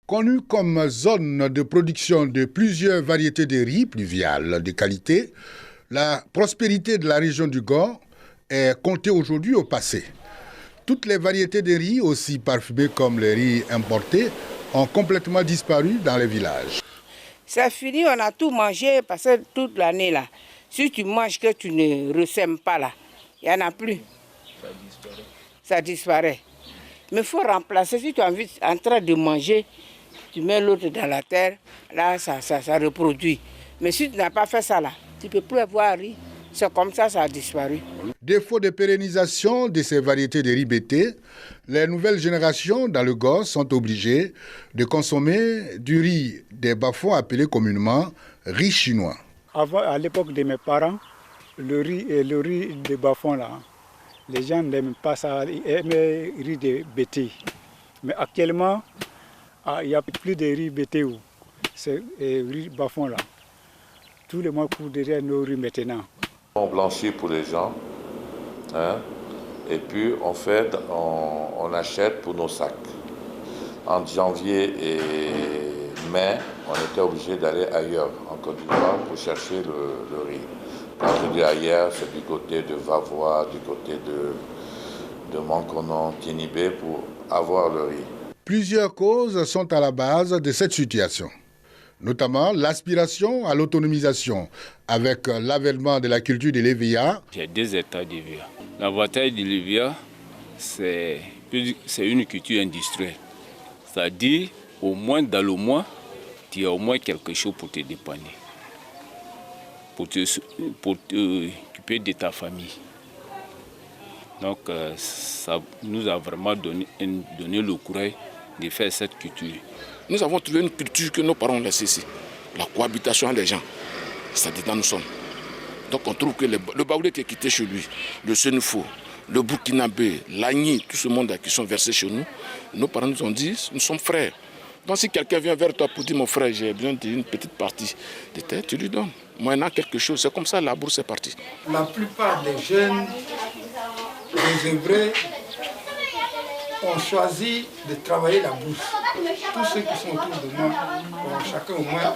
Connue comme zone de production de plusieurs variétés de riz pluviales de qualité, la prospérité de la région du Gor est comptée aujourd'hui au passé. Toutes les variétés de riz, aussi parfumées comme les riz importés, ont complètement disparu dans les villages. C'est fini, on a tout mangé parce que toute l'année là, si tu manges que tu ne ressèmes pas là, il n'y en a plus. Ça disparaît. Mais il faut remplacer. Si tu es en train de manger, tu mets l'autre dans la terre, là ça reproduit. Mais si tu n'as pas fait ça là, tu ne peux plus avoir riz. C'est comme ça a disparu. Défaut de pérennisation de ces variétés de riz BT, les nouvelles générations dans le Gor sont obligées de consommer du riz des bas-fonds appelé communément riz chinois. Avant, à l'époque de mes parents, le riz des bas-fonds là, les gens n'aiment pas ça, ils aimaient le riz de BT. Mais actuellement, il n'y a plus de riz BT, c'est le riz bas-fonds là. Tout le monde court derrière nos riz maintenant. On blanchit pour les gens, hein, et puis on achète pour nos sacs. En janvier et mai, on était obligé d'aller ailleurs, en Côte d'Ivoire, pour chercher le riz. Quand je dis ailleurs, c'est du côté de Vavois, du côté de Mankonon, Tinibé, pour avoir le riz. Plusieurs causes sont à la base de cette situation, notamment l'aspiration à l'autonomisation avec l'avènement de la culture de l'EVIA. J'ai 2 hectares d'EVIA. L'avantage de l'EVIA, c'est une culture industrielle. C'est-à-dire, au moins dans le mois, tu as au moins quelque chose pour te dépanner, pour t'occuper de ta famille. Donc, ça nous a vraiment donné le courage de faire cette culture. Nous avons trouvé une culture que nos parents ont laissée ici. La cohabitation des gens, c'est dedans nous sommes. Donc on trouve que le Baoulé qui est quitté chez lui, le Sénoufo, le Burkinabé, l'Agni, tout ce monde qui sont versés chez nous, nos parents nous ont dit, nous sommes frères. Donc si quelqu'un vient vers toi pour dire, mon frère, j'ai besoin d'une petite partie de terre, tu lui donnes. Moyennant quelque chose, c'est comme ça la bourse est partie. La plupart des jeunes, des œuvrés, ont choisi de travailler la bourse. Tous ceux qui sont autour de moi ont chacun au moins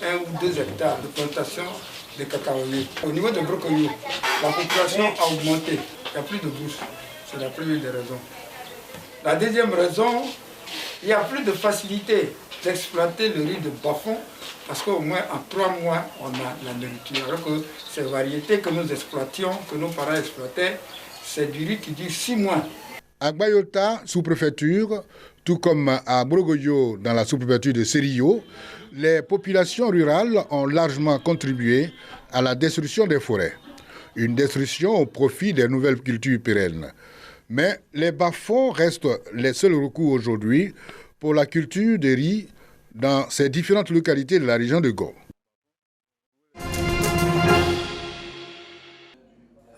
1 ou 2 hectares de plantation de cacaoyers. Au niveau de Brocoyou, la population a augmenté. Il n'y a plus de bourse. C'est la première des raisons. La deuxième raison, il n'y a plus de facilité d'exploiter le riz de bas-fond parce qu'au moins en 3 mois, on a la nourriture. Alors que ces variétés que nous exploitions, que nos parents exploitaient, c'est du riz qui dure 6 mois. À Gbayota, sous-préfecture, tout comme à Brogoyo, dans la sous-préfecture de Serio, les populations rurales ont largement contribué à la destruction des forêts. Une destruction au profit des nouvelles cultures pérennes. Mais les bas-fonds restent les seuls recours aujourd'hui pour la culture de riz dans ces différentes localités de la région de Gor.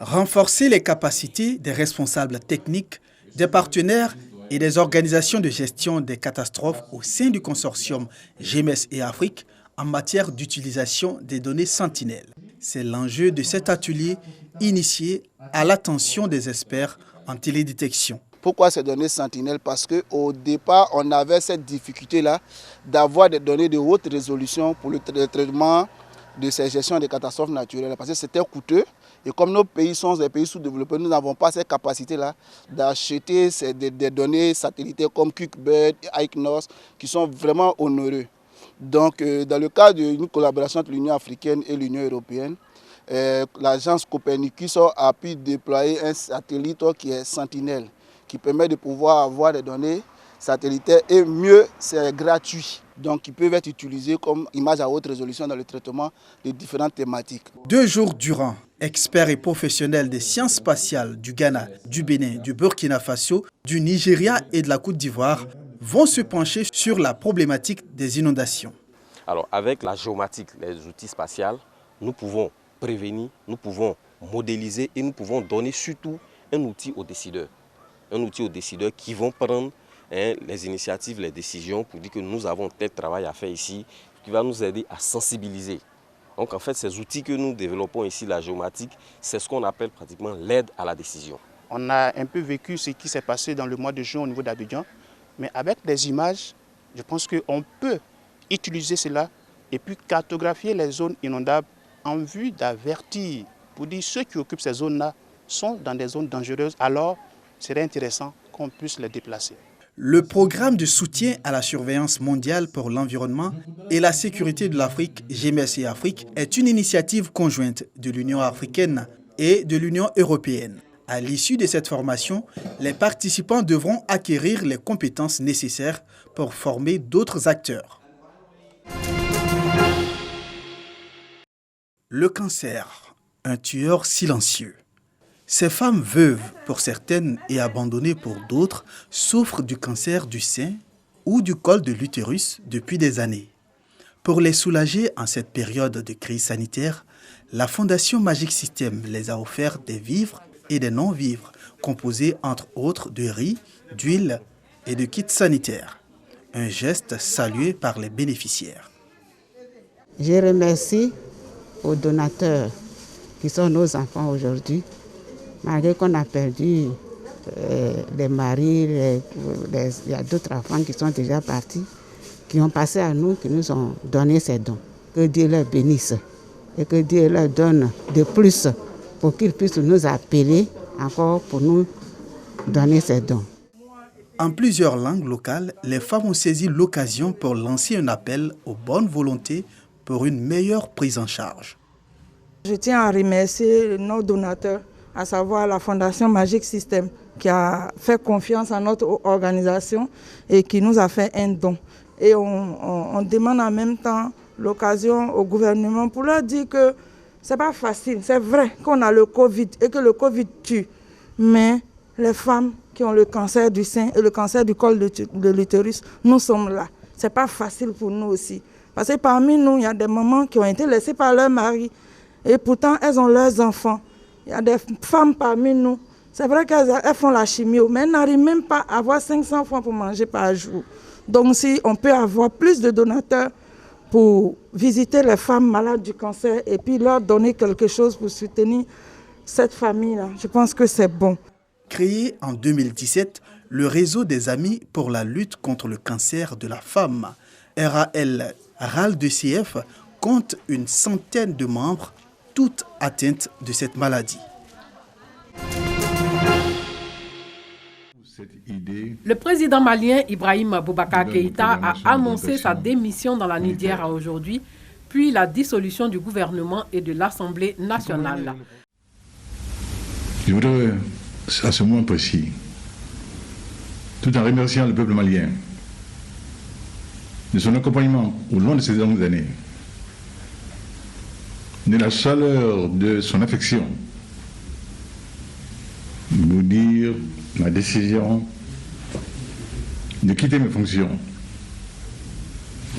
Renforcer les capacités des responsables techniques, des partenaires et des organisations de gestion des catastrophes au sein du consortium GMES et Afrique en matière d'utilisation des données sentinelles. C'est l'enjeu de cet atelier initié à l'attention des experts en télédétection. Pourquoi ces données sentinelles? Parce qu'au départ, on avait cette difficulté-là d'avoir des données de haute résolution pour le traitement de ces gestions des catastrophes naturelles. Parce que c'était coûteux. Et comme nos pays sont des pays sous-développés, nous n'avons pas cette capacité-là d'acheter des données satellitaires comme QuickBird, ICNOS, qui sont vraiment onéreux. Donc, dans le cadre d'une collaboration entre l'Union africaine et l'Union européenne, l'agence Copernicus a pu déployer un satellite qui est Sentinelle, qui permet de pouvoir avoir des données satellitaires et mieux, c'est gratuit. Donc, ils peuvent être utilisés comme images à haute résolution dans le traitement de différentes thématiques. 2 jours durant, experts et professionnels des sciences spatiales du Ghana, du Bénin, du Burkina Faso, du Nigeria et de la Côte d'Ivoire vont se pencher sur la problématique des inondations. Alors, avec la géomatique, les outils spatials, nous pouvons prévenir, nous pouvons modéliser et nous pouvons donner surtout un outil aux décideurs. Un outil aux décideurs qui vont prendre les initiatives, les décisions pour dire que nous avons tel travail à faire ici, qui va nous aider à sensibiliser. Donc en fait, ces outils que nous développons ici, la géomatique, c'est ce qu'on appelle pratiquement l'aide à la décision. On a un peu vécu ce qui s'est passé dans le mois de juin au niveau d'Abidjan, mais avec des images Je pense qu'on peut utiliser cela et puis cartographier les zones inondables en vue d'avertir, pour dire ceux qui occupent ces zones-là sont dans des zones dangereuses, alors il serait intéressant qu'on puisse les déplacer. Le programme de soutien à la surveillance mondiale pour l'environnement et la sécurité de l'Afrique, GMS et Afrique, est une initiative conjointe de l'Union africaine et de l'Union européenne. À l'issue de cette formation, les participants devront acquérir les compétences nécessaires pour former d'autres acteurs. Le cancer, un tueur silencieux. Ces femmes veuves, pour certaines, et abandonnées pour d'autres, souffrent du cancer du sein ou du col de l'utérus depuis des années. Pour les soulager en cette période de crise sanitaire, la Fondation Magic System les a offert des vivres et des non-vivres, composés entre autres de riz, d'huile et de kits sanitaires. Un geste salué par les bénéficiaires. Je remercie aux donateurs qui sont nos enfants aujourd'hui, malgré qu'on a perdu les maris, il y a d'autres enfants qui sont déjà partis, qui ont passé à nous, qui nous ont donné ces dons. Que Dieu leur bénisse et que Dieu leur donne de plus pour qu'ils puissent nous appeler encore pour nous donner ces dons. En plusieurs langues locales, les femmes ont saisi l'occasion pour lancer un appel aux bonnes volontés pour une meilleure prise en charge. Je tiens à remercier nos donateurs, à savoir la Fondation Magic System, qui a fait confiance à notre organisation et qui nous a fait un don. Et on demande en même temps l'occasion au gouvernement pour leur dire que ce n'est pas facile. C'est vrai qu'on a le Covid et que le Covid tue, mais les femmes qui ont le cancer du sein et le cancer du col de l'utérus, nous sommes là. Ce n'est pas facile pour nous aussi. Parce que parmi nous, il y a des mamans qui ont été laissées par leur mari et pourtant elles ont leurs enfants. Il y a des femmes parmi nous, c'est vrai qu'elles font la chimio, mais elles n'arrivent même pas à avoir 500 francs pour manger par jour. Donc si on peut avoir plus de donateurs pour visiter les femmes malades du cancer et puis leur donner quelque chose pour soutenir cette famille-là, je pense que c'est bon. Créé en 2017, le réseau des Amis pour la lutte contre le cancer de la femme, RAL2CF, compte une centaine de membres, toutes atteintes de cette maladie. Le président malien Ibrahim Boubacar Keïta a annoncé sa démission dans la nuit d'hier à aujourd'hui, puis la dissolution du gouvernement et de l'Assemblée nationale. Je voudrais, à ce moment précis, tout en remerciant le peuple malien de son accompagnement au long de ces longues années, de la chaleur de son affection, vous dire ma décision de quitter mes fonctions,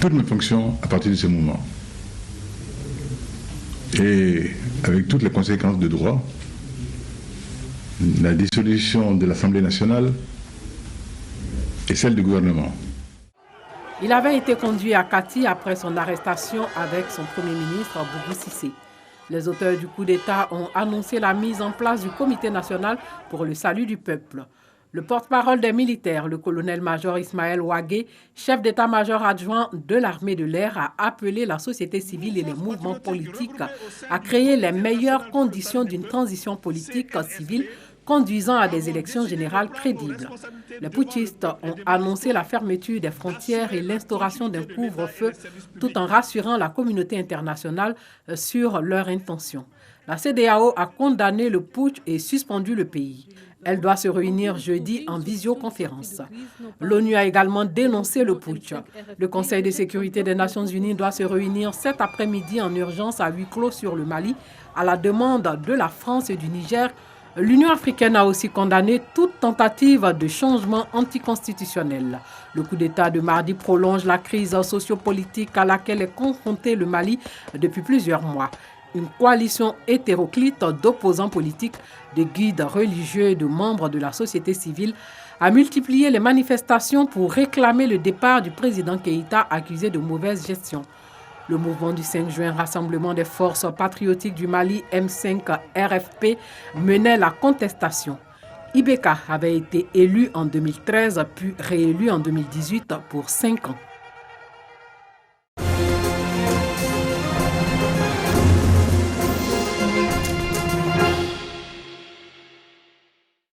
toutes mes fonctions à partir de ce moment. Et avec toutes les conséquences de droit, la dissolution de l'Assemblée nationale et celle du gouvernement. Il avait été conduit à Kati après son arrestation avec son Premier ministre Boubou Cissé. Les auteurs du coup d'État ont annoncé la mise en place du Comité national pour le salut du peuple. Le porte-parole des militaires, le colonel-major Ismaël Ouagé, chef d'état-major adjoint de l'armée de l'air, a appelé la société civile et les mouvements politiques à créer les meilleures conditions d'une transition politique civile conduisant à des élections générales crédibles. Les putschistes ont annoncé la fermeture des frontières et l'instauration d'un couvre-feu tout en rassurant la communauté internationale sur leurs intentions. La CEDEAO a condamné le putsch et suspendu le pays. Elle doit se réunir jeudi en visioconférence. L'ONU a également dénoncé le putsch. Le Conseil de sécurité des Nations Unies doit se réunir cet après-midi en urgence à huis clos sur le Mali, à la demande de la France et du Niger. L'Union africaine a aussi condamné toute tentative de changement anticonstitutionnel. Le coup d'État de mardi prolonge la crise sociopolitique à laquelle est confronté le Mali depuis plusieurs mois. Une coalition hétéroclite d'opposants politiques, de guides religieux et de membres de la société civile a multiplié les manifestations pour réclamer le départ du président Keïta accusé de mauvaise gestion. Le mouvement du 5 juin, Rassemblement des forces patriotiques du Mali, M5 RFP, menait la contestation. Ibeka avait été élu en 2013 puis réélu en 2018 pour 5 ans.